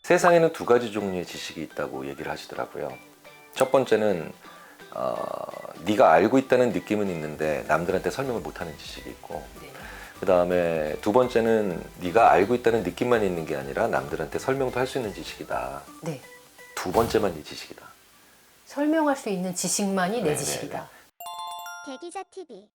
세상에는 두 가지 종류의 지식이 있다고 얘기를 하시더라고요. 첫 번째는 네가 알고 있다는 느낌은 있는데 남들한테 설명을 못하는 지식이 있고, 그 다음에 두 번째는 네가 알고 있다는 느낌만 있는 게 아니라 남들한테 설명도 할 수 있는 지식이다. 네. 두 번째만 네 지식이다. 설명할 수 있는 지식만이 내 네네네. 지식이다. 대기자 TV.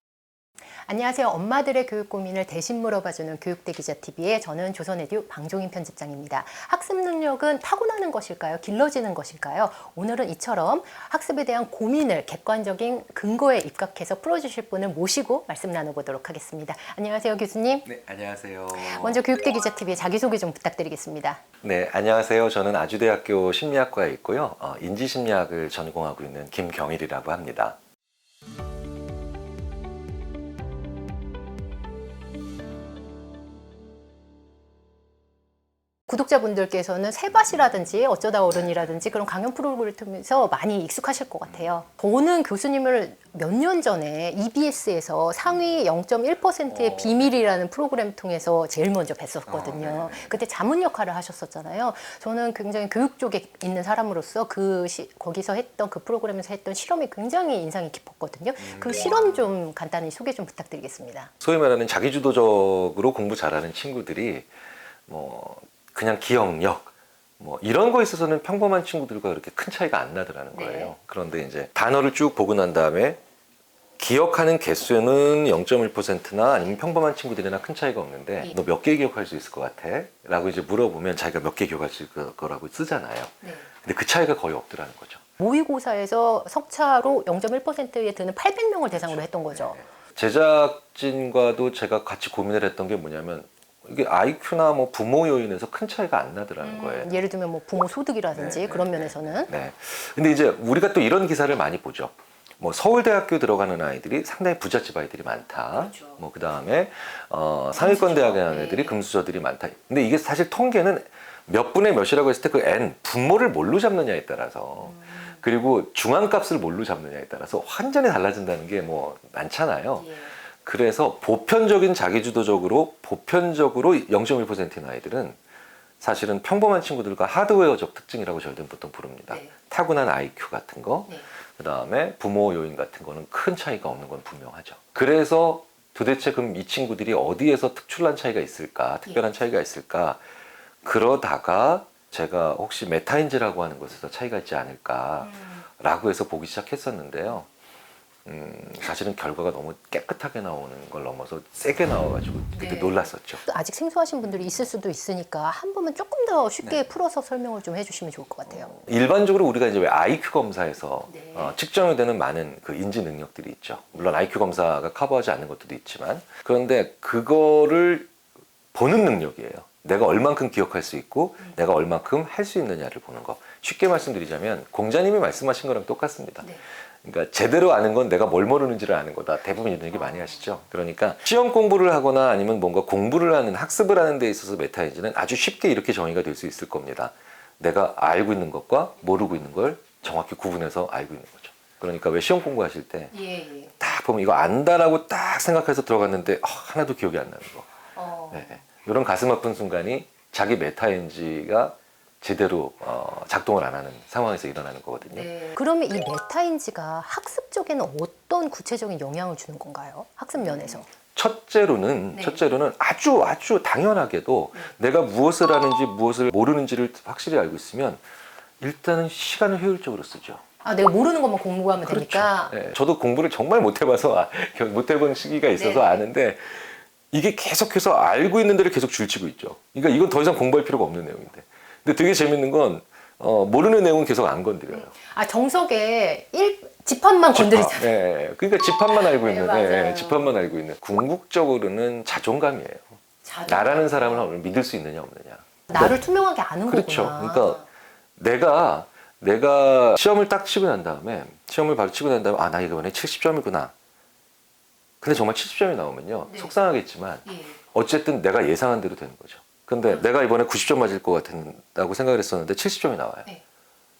안녕하세요. 엄마들의 교육 고민을 대신 물어봐주는 교육대기자TV의 저는 조선에듀 방종인 편집장입니다. 학습 능력은 타고나는 것일까요? 길러지는 것일까요? 오늘은 이처럼 학습에 대한 고민을 객관적인 근거에 입각해서 풀어주실 분을 모시고 말씀 나눠보도록 하겠습니다. 안녕하세요, 교수님. 네, 안녕하세요. 먼저 교육대기자TV의 자기소개 좀 부탁드리겠습니다. 네, 안녕하세요. 저는 아주대학교 심리학과에 있고요. 인지심리학을 전공하고 있는 김경일이라고 합니다. 구독자분들께서는 세밭이라든지 어쩌다 어른이라든지 그런 강연 프로그램을 통해서 많이 익숙하실 것 같아요. 저는 교수님을 몇 년 전에 EBS에서 상위 0.1%의 비밀이라는 프로그램을 통해서 제일 먼저 뵀었거든요. 그때 자문 역할을 하셨었잖아요. 저는 굉장히 교육 쪽에 있는 사람으로서 거기서 했던 그 프로그램에서 했던 실험이 굉장히 인상이 깊었거든요. 그 실험 좀 간단히 소개 좀 부탁드리겠습니다. 소위 말하는 자기주도적으로 공부 잘하는 친구들이 그냥 기억력 이런 거에 있어서는 평범한 친구들과 그렇게 큰 차이가 안 나더라는 거예요. 네. 그런데 이제 단어를 쭉 보고 난 다음에 기억하는 개수는 0.1%나 아니면 평범한 친구들이나 큰 차이가 없는데 네. 너 몇 개 기억할 수 있을 것 같아? 라고 이제 물어보면 자기가 몇 개 기억할 수 있을 거라고 쓰잖아요. 네. 근데 그 차이가 거의 없더라는 거죠. 모의고사에서 석차로 0.1%에 드는 800명을 대상으로 했던 거죠. 제작진과도 제가 같이 고민을 했던 게 뭐냐면 이게 IQ나 부모 요인에서 큰 차이가 안 나더라는 거예요. 예를 들면 부모 소득이라든지 네, 그런 네, 면에서는 네. 근데 이제 우리가 또 이런 기사를 많이 보죠. 서울대학교 들어가는 아이들이 상당히 부잣집 아이들이 많다. 그렇죠. 그 다음에 상위권 대학에 가는 네. 애들이 금수저들이 많다. 근데 이게 사실 통계는 몇 분의 몇이라고 했을 때 그 N, 분모를 뭘로 잡느냐에 따라서 그리고 중앙값을 뭘로 잡느냐에 따라서 완전히 달라진다는 게 많잖아요. 예. 그래서 보편적인 자기주도적으로 0.1%인 아이들은 사실은 평범한 친구들과 하드웨어적 특징이라고 저희들은 보통 부릅니다. 네. 타고난 IQ 같은 거, 네. 그 다음에 부모 요인 같은 거는 큰 차이가 없는 건 분명하죠. 그래서 도대체 그럼 이 친구들이 어디에서 특출난 차이가 있을까, 특별한 차이가 있을까, 그러다가 제가 혹시 메타인지라고 하는 것에서 차이가 있지 않을까라고 해서 보기 시작했었는데요. 사실은 결과가 너무 깨끗하게 나오는 걸 넘어서 세게 나와가지고 그때 네. 놀랐었죠. 아직 생소하신 분들이 있을 수도 있으니까 한 번만 조금 더 쉽게 풀어서 설명을 좀 해주시면 좋을 것 같아요. 일반적으로 우리가 이제 왜 IQ 검사에서 네. 측정이 되는 많은 그 인지 능력들이 있죠. 물론 IQ 검사가 커버하지 않는 것들도 있지만, 그런데 그거를 보는 능력이에요. 내가 얼만큼 기억할 수 있고 내가 얼만큼 할 수 있느냐를 보는 거. 쉽게 말씀드리자면 공자님이 말씀하신 거랑 똑같습니다. 네. 그러니까 제대로 아는 건 내가 뭘 모르는지를 아는 거다. 대부분 이런 얘기 많이 하시죠. 그러니까 시험 공부를 하거나 아니면 뭔가 공부를 하는, 학습을 하는 데 있어서 메타인지는 아주 쉽게 이렇게 정의가 될 수 있을 겁니다. 내가 알고 있는 것과 모르고 있는 걸 정확히 구분해서 알고 있는 거죠. 그러니까 왜 시험 공부하실 때 딱 보면 이거 안다라고 딱 생각해서 들어갔는데 하나도 기억이 안 나는 거. 네. 이런 가슴 아픈 순간이 자기 메타인지가 제대로 작동을 안 하는 상황에서 일어나는 거거든요. 그러면 이 메타인지가 학습 쪽에는 어떤 구체적인 영향을 주는 건가요? 학습 면에서. 첫째로는 아주 당연하게도 내가 무엇을 아는지 무엇을 모르는지를 확실히 알고 있으면 일단은 시간을 효율적으로 쓰죠. 내가 모르는 것만 공부하면 되니까. 네, 저도 공부를 정말 못 해봐서 못 해본 시기가 있어서 네. 아는데 이게 계속해서 알고 있는 데를 계속 줄치고 있죠. 그러니까 이건 더 이상 공부할 필요가 없는 내용인데. 근데 되게 재밌는 건 모르는 내용은 계속 안 건드려요. 정석에 집합만 건드리잖아요. 네, 그러니까 집합만 알고 네, 있는, 맞아요. 집합만 알고 있는. 궁극적으로는 자존감이에요. 나라는 사람을 믿을 수 있느냐 없느냐. 나를 투명하게 아는 그렇죠. 거구나. 그러니까 내가 시험을 딱 치고 난 다음에 시험을 바로 치고 난 다음에 나 이번에 70점이구나. 근데 정말 70점이 나오면요. 네. 속상하겠지만 어쨌든 내가 예상한 대로 되는 거죠. 근데 내가 이번에 90점 맞을 것 같다고 생각을 했었는데 70점이 나와요. 네.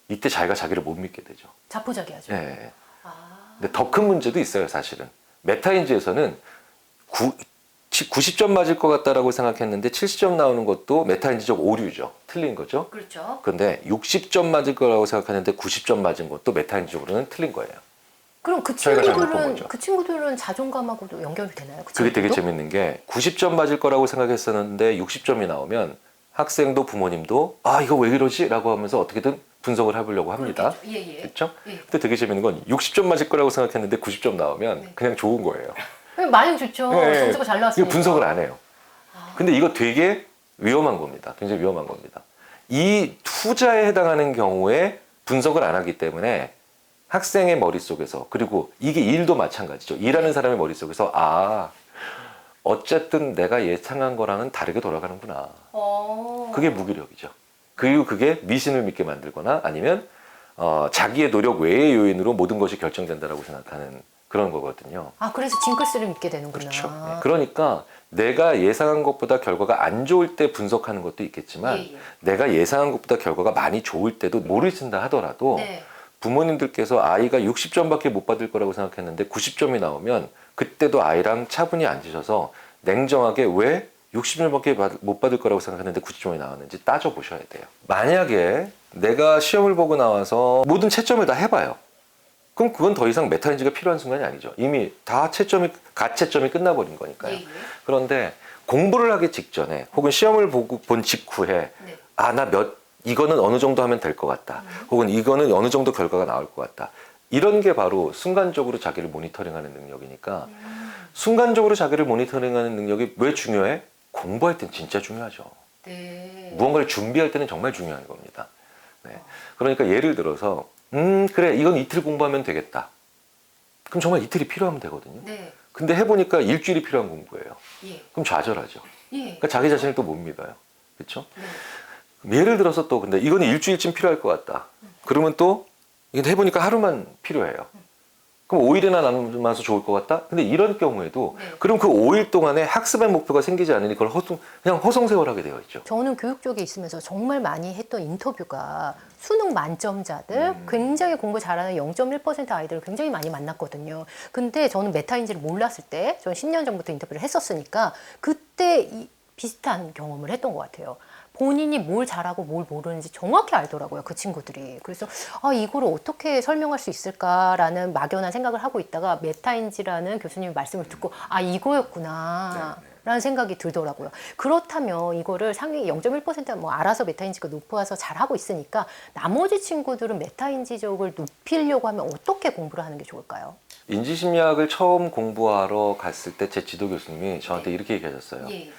이때 자기가 자기를 못 믿게 되죠. 자포자기하죠. 근데 더 큰 문제도 있어요, 사실은. 메타인지에서는 90점 맞을 것 같다라고 생각했는데 70점 나오는 것도 메타인지적 오류죠. 틀린 거죠. 그렇죠. 그런데 60점 맞을 거라고 생각했는데 90점 맞은 것도 메타인지적으로는 틀린 거예요. 그럼 저희가 잘못 본 거죠. 그 친구들은 자존감하고도 연결이 되나요? 그 그게 되게 친구들도? 재밌는 게 90점 맞을 거라고 생각했었는데 60점이 나오면 학생도 부모님도 아 이거 왜 이러지? 라고 하면서 어떻게든 분석을 해보려고 합니다. 그렇겠죠. 예, 예. 그렇죠? 예. 근데 되게 재밌는 건 60점 맞을 거라고 생각했는데 90점 나오면 네. 그냥 좋은 거예요. 많이 좋죠. 네. 점수가 잘 이거 나왔으니까. 분석을 안 해요. 아. 근데 이거 되게 위험한 겁니다. 굉장히 위험한 겁니다. 이 투자에 해당하는 경우에 분석을 안 하기 때문에 학생의 머릿속에서 그리고 이게 일도 마찬가지죠. 일하는 사람의 머릿속에서 아 어쨌든 내가 예상한 거랑은 다르게 돌아가는구나. 그게 무기력이죠. 그리고 그게 미신을 믿게 만들거나 아니면 자기의 노력 외의 요인으로 모든 것이 결정된다라고 생각하는 그런 거거든요. 아, 그래서 징크스를 믿게 되는구나. 그렇죠. 네. 그러니까 내가 예상한 것보다 결과가 안 좋을 때 분석하는 것도 있겠지만 예, 예. 내가 예상한 것보다 결과가 많이 좋을 때도 모르신다 하더라도 네. 부모님들께서 아이가 60점밖에 못 받을 거라고 생각했는데 90점이 나오면 그때도 아이랑 차분히 앉으셔서 냉정하게 왜 60점밖에 못 받을 거라고 생각했는데 90점이 나왔는지 따져보셔야 돼요. 만약에 내가 시험을 보고 나와서 모든 채점을 다 해봐요. 그럼 그건 더 이상 메타인지가 필요한 순간이 아니죠. 이미 다 가채점이 끝나버린 거니까요. 예, 예. 그런데 공부를 하기 직전에 혹은 시험을 보고 본 직후에 네. 이거는 어느 정도 하면 될 것 같다. 혹은 이거는 어느 정도 결과가 나올 것 같다. 이런 게 바로 순간적으로 자기를 모니터링하는 능력이니까 순간적으로 자기를 모니터링하는 능력이 왜 중요해? 공부할 땐 진짜 중요하죠. 네. 무언가를 준비할 때는 정말 중요한 겁니다. 네. 그러니까 예를 들어서 그래 이건 이틀 공부하면 되겠다. 그럼 정말 이틀이 필요하면 되거든요. 네. 근데 해보니까 일주일이 필요한 공부예요. 예. 그럼 좌절하죠. 예. 그러니까 자기 자신을 또 못 믿어요. 그렇죠? 네. 예를 들어서 또 근데 이거는 일주일쯤 필요할 것 같다. 그러면 또 이게 해보니까 하루만 필요해요. 그럼 5일이나 남아서 좋을 것 같다? 근데 이런 경우에도 네. 그럼 그 5일 동안에 학습의 목표가 생기지 않으니 그걸 그냥 허송세월하게 되어 있죠. 저는 교육 쪽에 있으면서 정말 많이 했던 인터뷰가 수능 만점자들, 굉장히 공부 잘하는 0.1% 아이들을 굉장히 많이 만났거든요. 근데 저는 메타인지를 몰랐을 때, 저는 10년 전부터 인터뷰를 했었으니까 그때 비슷한 경험을 했던 것 같아요. 본인이 뭘 잘하고 뭘 모르는지 정확히 알더라고요, 그 친구들이. 그래서 이거를 어떻게 설명할 수 있을까라는 막연한 생각을 하고 있다가 메타인지라는 교수님의 말씀을 듣고 이거였구나 라는 생각이 들더라고요. 그렇다면 이거를 상위 0.1%는 뭐 알아서 메타인지가 높아서 잘하고 있으니까 나머지 친구들은 메타인지적을 높이려고 하면 어떻게 공부를 하는 게 좋을까요? 인지심리학을 처음 공부하러 갔을 때 제 지도 교수님이 저한테 네. 이렇게 얘기하셨어요. 예.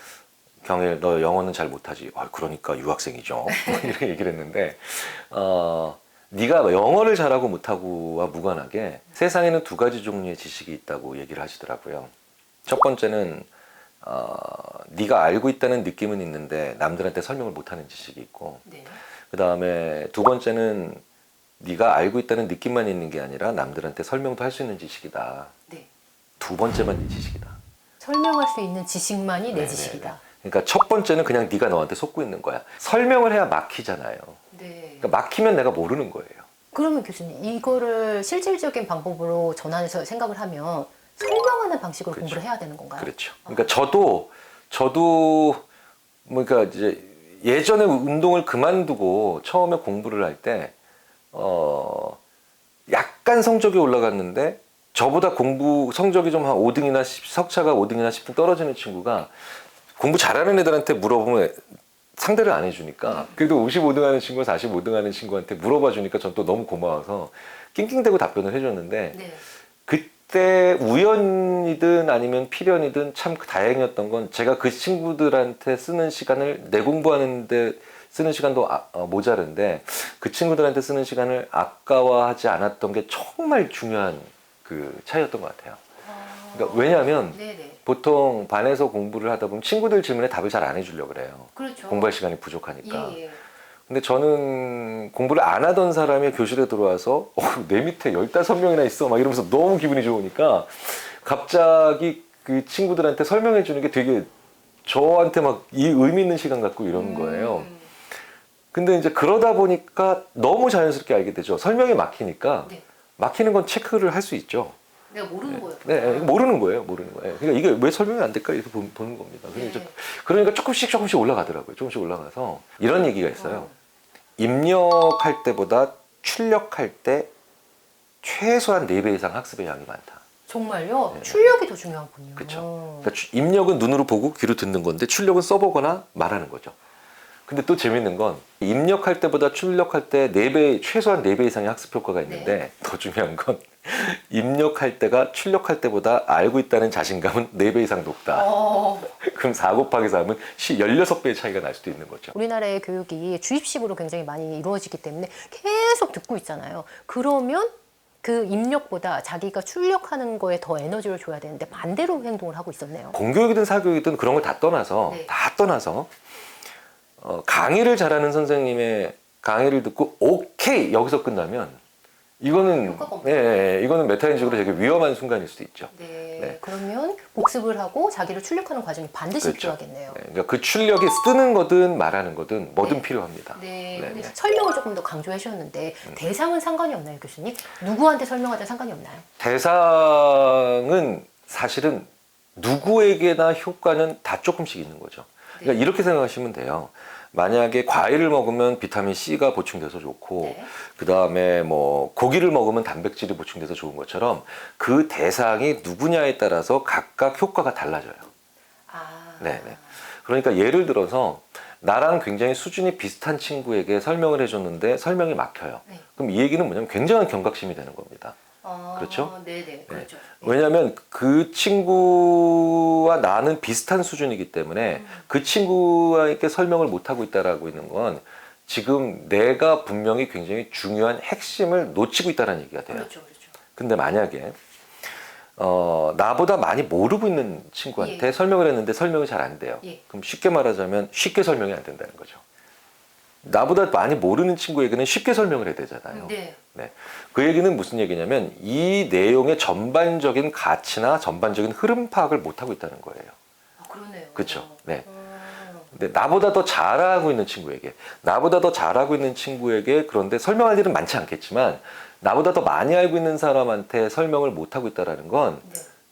경일 너 영어는 잘 못하지. 그러니까 유학생이죠. 이렇게 얘기를 했는데 네가 영어를 잘하고 못하고와 무관하게 세상에는 두 가지 종류의 지식이 있다고 얘기를 하시더라고요. 첫 번째는 네가 알고 있다는 느낌은 있는데 남들한테 설명을 못하는 지식이 있고 네. 그 다음에 두 번째는 네가 알고 있다는 느낌만 있는 게 아니라 남들한테 설명도 할 수 있는 지식이다. 네. 두 번째만 네 지식이다. 설명할 수 있는 지식만이 내 네네네. 지식이다. 그러니까 첫 번째는 그냥 네가 너한테 속고 있는 거야. 설명을 해야 막히잖아요. 네. 그러니까 막히면 내가 모르는 거예요. 그러면 교수님, 이거를 실질적인 방법으로 전환해서 생각을 하면 설명하는 방식으로 그렇죠. 공부를 해야 되는 건가요? 그렇죠. 그러니까 저도 그러니까 이제 예전에 운동을 그만두고 처음에 공부를 할 때 약간 성적이 올라갔는데 저보다 공부 성적이 좀 한 5등이나 석차가 5등이나 10등 떨어지는 친구가 공부 잘하는 애들한테 물어보면 상대를 안 해주니까 그래도 55등 하는 친구가 45등 하는 친구한테 물어봐 주니까 전 또 너무 고마워서 낑낑대고 답변을 해줬는데 네. 그때 우연이든 아니면 필연이든 참 다행이었던 건 제가 그 친구들한테 쓰는 시간을 내 공부하는데 쓰는 시간도 모자른데 그 친구들한테 쓰는 시간을 아까워하지 않았던 게 정말 중요한 그 차이였던 것 같아요. 그러니까 왜냐하면 네네. 보통 반에서 공부를 하다 보면 친구들 질문에 답을 잘 안 해주려고 그래요. 그렇죠. 공부할 시간이 부족하니까. 예. 근데 저는 공부를 안 하던 사람이 교실에 들어와서 내 밑에 15명이나 있어 막 이러면서 너무 기분이 좋으니까 갑자기 그 친구들한테 설명해 주는 게 되게 저한테 막 이 의미 있는 시간 같고 이러는 거예요. 근데 이제 그러다 보니까 너무 자연스럽게 알게 되죠. 설명이 막히니까 네. 막히는 건 체크를 할 수 있죠. 내가 모르는 거예요. 네, 모르는 거예요. 모르는 거예요. 그러니까 이게 왜 설명이 안 될까 이렇게 보는 겁니다. 그러니까 조금씩 올라가더라고요. 조금씩 올라가서 이런 얘기가 있어요. 입력할 때보다 출력할 때 최소한 4배 이상 학습의 양이 많다. 정말요? 네. 출력이 더 중요하군요. 그렇죠. 그러니까 입력은 눈으로 보고 귀로 듣는 건데 출력은 써보거나 말하는 거죠. 근데 또 재밌는 건 입력할 때보다 출력할 때 4배, 최소한 4배 이상의 학습 효과가 있는데 더 중요한 건 입력할 때가 출력할 때보다 알고 있다는 자신감은 4배 이상 높다. 그럼 4 곱하기 3은 16배의 차이가 날 수도 있는 거죠. 우리나라의 교육이 주입식으로 굉장히 많이 이루어지기 때문에 계속 듣고 있잖아요. 그러면 그 입력보다 자기가 출력하는 거에 더 에너지를 줘야 되는데 반대로 행동을 하고 있었네요. 공교육이든 사교육이든 그런 걸 다 떠나서 강의를 잘하는 선생님의 강의를 듣고 오케이 여기서 끝나면 이거는 효과가 없죠. 이거는 메타인식으로 되게 위험한 순간일 수도 있죠. 네. 그러면 복습을 하고 자기를 출력하는 과정이 반드시 그렇죠. 필요하겠네요. 그러니까 그 출력이 쓰는 거든 말하는 거든 뭐든 네. 필요합니다. 근데 설명을 조금 더 강조해 주셨는데 대상은 상관이 없나요, 교수님? 누구한테 설명하든 상관이 없나요? 대상은 사실은 누구에게나 효과는 다 조금씩 있는 거죠. 그러니까 이렇게 생각하시면 돼요. 만약에 과일을 먹으면 비타민 C가 보충돼서 좋고 그 다음에 뭐 고기를 먹으면 단백질이 보충돼서 좋은 것처럼 그 대상이 누구냐에 따라서 각각 효과가 달라져요. 그러니까 예를 들어서 나랑 굉장히 수준이 비슷한 친구에게 설명을 해줬는데 설명이 막혀요. 그럼 이 얘기는 뭐냐면 굉장한 경각심이 되는 겁니다. 그렇죠? 그렇죠. 왜냐하면 그 친구와 나는 비슷한 수준이기 때문에 그 친구에게 설명을 못하고 있다라고 있는 건 지금 내가 분명히 굉장히 중요한 핵심을 놓치고 있다는 얘기가 돼요. 그렇죠. 근데 만약에 나보다 많이 모르고 있는 친구한테 설명을 했는데 설명이 잘 안 돼요. 그럼 쉽게 말하자면 쉽게 설명이 안 된다는 거죠. 나보다 많이 모르는 친구에게는 쉽게 설명을 해야 되잖아요. 그 얘기는 무슨 얘기냐면 이 내용의 전반적인 가치나 전반적인 흐름 파악을 못하고 있다는 거예요. 그러네요. 그렇죠. 근데 나보다 더 잘하고 있는 친구에게 그런데 설명할 일은 많지 않겠지만 나보다 더 많이 알고 있는 사람한테 설명을 못하고 있다는 건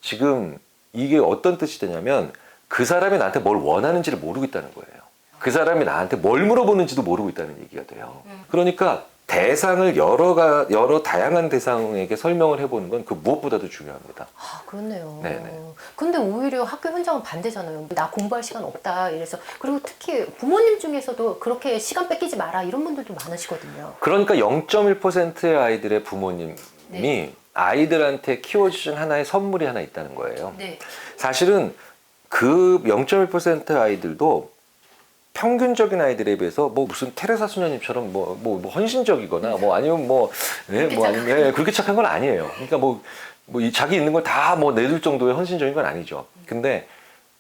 지금 이게 어떤 뜻이 되냐면 그 사람이 나한테 뭘 원하는지를 모르고 있다는 거예요. 그 사람이 나한테 뭘 물어보는지도 모르고 있다는 얘기가 돼요. 그러니까 대상을 여러 다양한 대상에게 설명을 해보는 건 그 무엇보다도 중요합니다. 그렇네요. 근데 오히려 학교 현장은 반대잖아요. 나 공부할 시간 없다 이래서. 그리고 특히 부모님 중에서도 그렇게 시간 뺏기지 마라 이런 분들도 많으시거든요. 그러니까 0.1%의 아이들의 부모님이 아이들한테 키워주신 하나의 선물이 하나 있다는 거예요. 사실은 그 0.1%의 아이들도 평균적인 아이들에 비해서 뭐 무슨 테레사 수녀님처럼 뭐 헌신적이거나 뭐 아니면 그렇게 착한 건 아니에요. 그러니까 이 자기 있는 걸 다 내줄 정도의 헌신적인 건 아니죠. 근데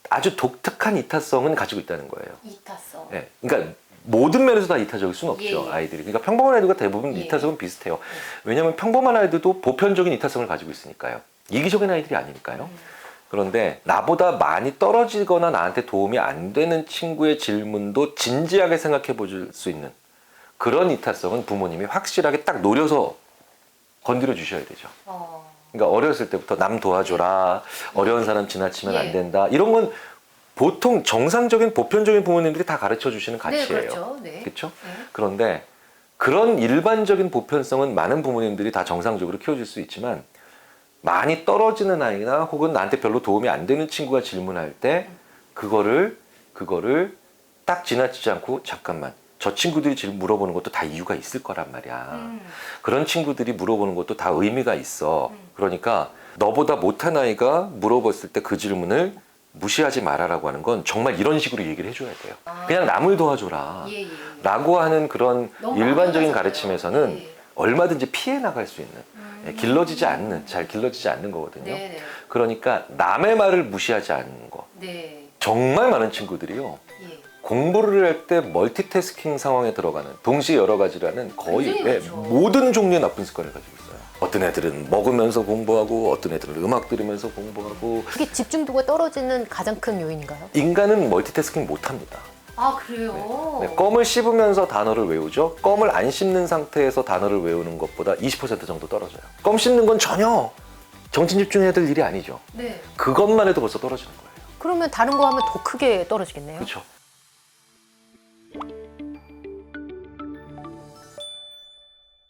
아주 독특한 이타성은 가지고 있다는 거예요. 이타성. 그러니까 모든 면에서 다 이타적일 수는 없죠. 아이들이. 그러니까 평범한 아이들과 대부분 이타성은 비슷해요. 왜냐하면 평범한 아이들도 보편적인 이타성을 가지고 있으니까요. 이기적인 아이들이 아니니까요. 그런데 나보다 많이 떨어지거나 나한테 도움이 안 되는 친구의 질문도 진지하게 생각해 볼 수 있는 그런 이타성은 부모님이 확실하게 딱 노려서 건드려 주셔야 되죠. 그러니까 어렸을 때부터 남 도와줘라, 어려운 사람 지나치면 안 된다. 이런 건 보통 정상적인 보편적인 부모님들이 다 가르쳐 주시는 가치예요. 그렇죠? 그런데 그런 일반적인 보편성은 많은 부모님들이 다 정상적으로 키워줄 수 있지만 많이 떨어지는 아이나 혹은 나한테 별로 도움이 안 되는 친구가 질문할 때 그거를 딱 지나치지 않고 잠깐만 저 친구들이 물어보는 것도 다 이유가 있을 거란 말이야. 그런 친구들이 물어보는 것도 다 의미가 있어. 그러니까 너보다 못한 아이가 물어봤을 때 그 질문을 무시하지 말아라고 하는 건 정말 이런 식으로 얘기를 해줘야 돼요. 그냥 남을 도와줘라 라고 하는 그런 일반적인 가르침에서는 얼마든지 피해 나갈 수 있는 잘 길러지지 않는 거거든요. 그러니까 남의 말을 무시하지 않는 거. 정말 많은 친구들이요. 공부를 할 때 멀티태스킹 상황에 들어가는 동시에 여러 가지를 하는 거의 모든 종류의 나쁜 습관을 가지고 있어요. 어떤 애들은 먹으면서 공부하고 어떤 애들은 음악 들으면서 공부하고. 그게 집중도가 떨어지는 가장 큰 요인인가요? 인간은 멀티태스킹 못합니다. 그래요? 껌을 씹으면서 단어를 외우죠. 껌을 안 씹는 상태에서 단어를 외우는 것보다 20% 정도 떨어져요. 껌 씹는 건 전혀 정신 집중해야 될 일이 아니죠. 그것만 해도 벌써 떨어지는 거예요. 그러면 다른 거 하면 더 크게 떨어지겠네요. 그렇죠.